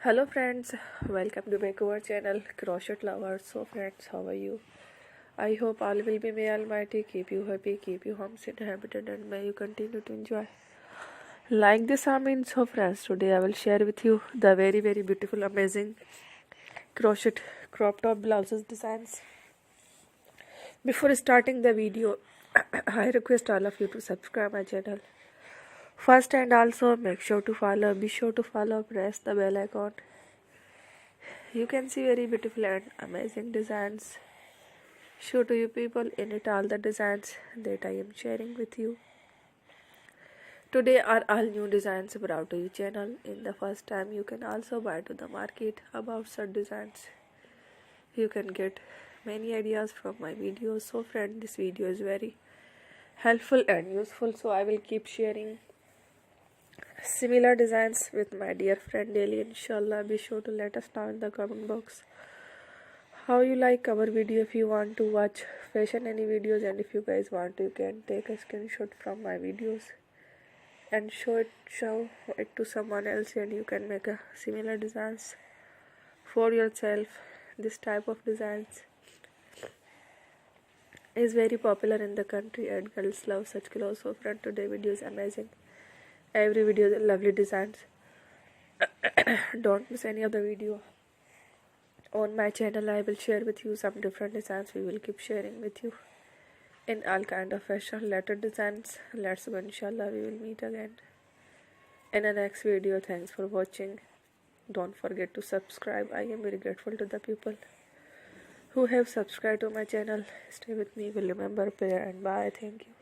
Hello friends, welcome to back to our channel Crochet Lovers. So friends, how are you? I hope all will be may Almighty keep you happy, keep you homes inhabited, and may you continue to enjoy. Like this mean, so friends, today I will share with you the very beautiful amazing crochet crop top blouses designs. Before starting the video, I request all of you to subscribe my channel first, and also be sure to follow, press the bell icon. You can see very beautiful and amazing designs show to you people in it, all the designs that I am sharing with you today are all new designs brought to your channel in the first time. You can also buy to the market about such designs. You can get many ideas from my videos. So friend, this video is very helpful and useful, so I will keep sharing similar designs with my dear friend daily, inshallah. Be sure to let us know in the comment box how you like our video. If you want to watch fashion any videos, and if you guys want, you can take a screenshot from my videos and show it to someone else, and you can make a similar designs for yourself. This type of designs is very popular in the country and girls love such clothes. So friend, today video is amazing. Every video is lovely designs. Don't miss any of the video. On my channel I will share with you some different designs. We will keep sharing with you in all kind of fashion letter designs. Let's go, inshallah. We will meet again in the next video. Thanks for watching. Don't forget to subscribe. I am very grateful to the people who have subscribed to my channel. Stay with me. Will remember prayer and bye. Thank you.